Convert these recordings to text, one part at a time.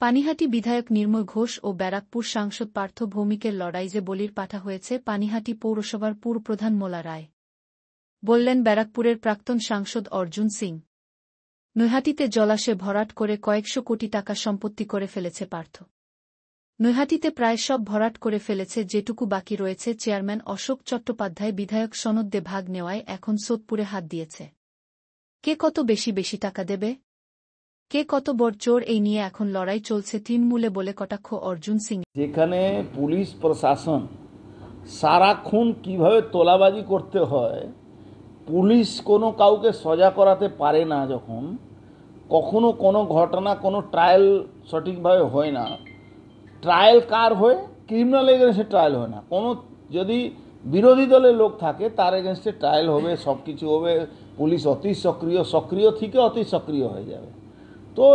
পানিহাটি বিধায়ক নির্মল ঘোষ ও ব্যারাকপুর সাংসদ পার্থ ভৌমিকের লড়াই যে বলির পাঠা হয়েছে পানিহাটি পৌরসভার পুরপ্রধান মোলা রায় বললেন ব্যারাকপুরের প্রাক্তন সাংসদ অর্জুন সিং। নৈহাটিতে জলাশয় ভরাট করে কয়েকশো কোটি টাকা সম্পত্তি করে ফেলেছে পার্থ। নৈহাটিতে প্রায় সব ভরাট করে ফেলেছে, যেটুকু বাকি রয়েছে চেয়ারম্যান অশোক চট্টোপাধ্যায় বিধায়ক সনদে ভাগ নেওয়ায় এখন সোদপুরে হাত দিয়েছে। কে কত বেশি টাকা দেবে, কে কত বড় চোর, এই নিয়ে এখন লড়াই চলছে তৃণমূলে বলে কটাক্ষ অর্জুন সিং। যেখানে পুলিশ প্রশাসন সারাক্ষণ কিভাবে তোলাবাজি করতে হয়, পুলিশ কোনো কাউকে সজা করাতে পারে না, যখন কখনো কোনো ঘটনা কোনো ট্রায়াল সঠিকভাবে হয় না, ট্রায়াল কার হয়, ক্রিমিনাল এগেনস্টে ট্রায়াল হয় না, কোনো যদি বিরোধী দলের লোক থাকে তার এগেনস্টে ট্রায়াল হবে, সব কিছু হবে, পুলিশ অতি সক্রিয় থেকে অতি সক্রিয় হয়ে যাবে। তো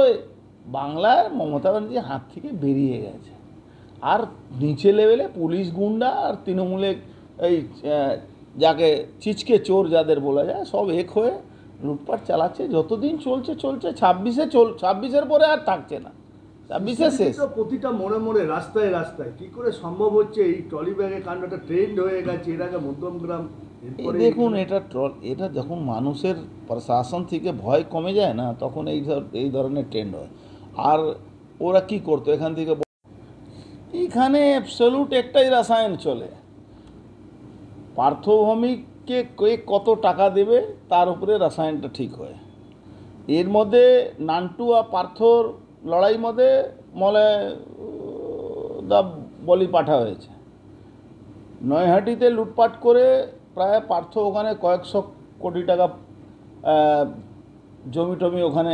বাংলার মমতা ব্যানার্জি হাত থেকে বেরিয়ে গেছে, আর নিচে লেভেলে পুলিশ গুন্ডা আর তৃণমূলে এই যাকে চিচকে চোর যাদের বলা যায়, সব এক হয়ে লুটপাট চালাচ্ছে। যতদিন চলছে 26-এর পরে আর থাকছে না, 26-এ শেষ। প্রতিটা মোড়ে রাস্তায় কি করে সম্ভব হচ্ছে? এই ট্রলি ব্যাগের কাণ্ডটা ট্রেন্ড হয়ে গেছে, এর আগে মধ্যমগ্রাম। দেখুন, এটা যখন মানুষের প্রশাসন থেকে ভয় কমে যায় না, তখন এই ধরনের ট্রেন্ড হয়। আর ওরা কি করতো, এখান থেকে এখানে অ্যাবসলিউট একটাই রাসায়ন চলে, পার্থ ভৌমিককে কে কত টাকা দেবে তার উপরে রাসায়নটা ঠিক হয়। এর মধ্যে নান্টু আর পার্থর লড়াই মধ্যে বলি পাঠা হয়েছে। নৈহাটিতে লুটপাট করে প্রায় পার্থ ওখানে কয়েকশো কোটি টাকা জমি ওখানে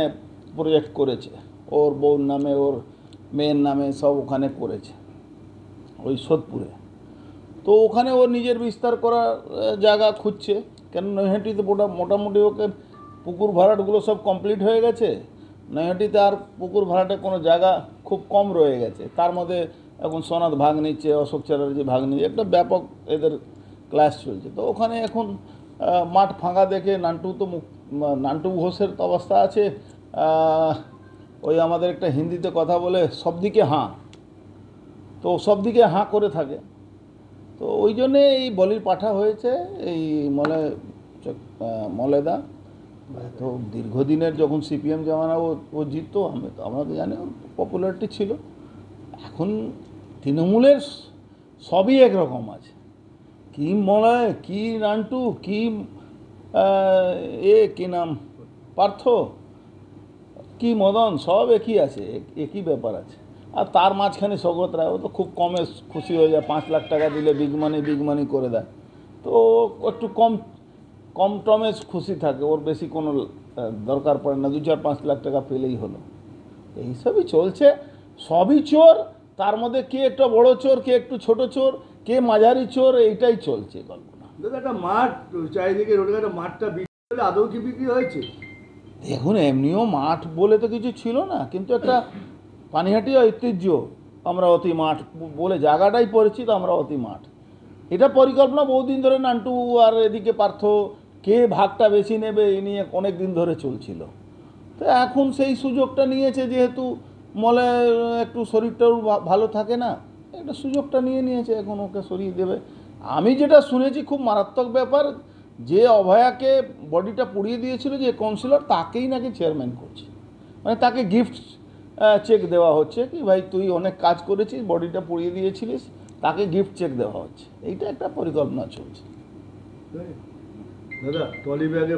প্রজেক্ট করেছে, ওর বউর নামে ওর মেয়ের নামে সব ওখানে করেছে ওই সোদপুরে। তো ওখানে ওর নিজের বিস্তার করার জায়গা খুঁজছে, কেন নৈহাটিতে মোটামুটি ওকে পুকুর ভরাটগুলো সব কমপ্লিট হয়ে গেছে। নৈহাটিতে আর পুকুর ভরাটে কোনো জায়গা খুব কম রয়ে গেছে, তার মধ্যে এখন সনদ ভাগ নিচ্ছে, অশোক চ্যাটার্জি ভাগ নিচ্ছে, একটা ব্যাপক এদের ক্লাস চলছে। তো ওখানে এখন মাঠ ফাঁকা দেখে নান্টু ঘোষের তো অবস্থা আছে, ওই আমাদের একটা হিন্দিতে কথা বলে সব দিকে হাঁ, তো সব দিকে হাঁ করে থাকে। তো ওই জন্যে এই বলির পাঠা হয়েছে এই মলেদা। তো দীর্ঘদিনের যখন সিপিএম জামানা ও জিততো, আমরা তো জানি ওর পপুলারিটি ছিল। এখন তৃণমূলের সবই একরকম আছে, কি মলয়, কি নান্টু, কি কি নাম পার্থ, কি মদন, সব একই আছে, একই ব্যাপার আছে। আর তার মাঝখানে সৌগত রায়, ও তো খুব কমে খুশি হয়ে যায়, 5 লাখ টাকা দিলে বিগ মানি করে দেয়, তো একটু কম টমে খুশি থাকে, ওর বেশি কোনো দরকার পড়ে না, 2-4-5 লাখ টাকা পেলেই হলো। এইসবই চলছে, সবই চোর, তার মধ্যে কে একটা বড় চোর, কে একটু ছোট চোর, কে মাঝারি চোর, এইটাই চলছে গল্পনা। একটা মাঠ চারিদিকে রোডে একটা মাঠটা বিক্রি আদৌ কি বিক্রি হয়েছে? দেখুন, এমনিও মাঠ বলে তো কিছু ছিল না, কিন্তু একটা পানিহাটি ঐতিহ্য অমরাবতী মাঠ বলে জায়গাটাই পরিচিত, অমরাবতী মাঠ। এটা পরিকল্পনা বহুদিন ধরে নান্টু আর এদিকে পার্থ কে ভাগটা বেশি নেবে এই নিয়ে অনেক দিন ধরে চলছিল। তো এখন সেই সুযোগটা নিয়েছে, যেহেতু মলে একটু শরীরটাও ভালো থাকে না, একটা সুযোগটা নিয়েছে, এখন ওকে সরিয়ে দেবে। আমি যেটা শুনেছি খুব মারাত্মক ব্যাপার, যে অভয়াকে বডিটা পুড়িয়ে দিয়েছিল যে কাউন্সিলর, তাকেই নাকি চেয়ারম্যান করছে, মানে তাকে গিফট চেক দেওয়া হচ্ছে, কি ভাই তুই অনেক কাজ করেছিস, বডিটা পুড়িয়ে দিয়েছিলিস, তাকে গিফট চেক দেওয়া হচ্ছে। এইটা একটা পরিকল্পনা চলছে। দাদা ট্রলি ব্যাগে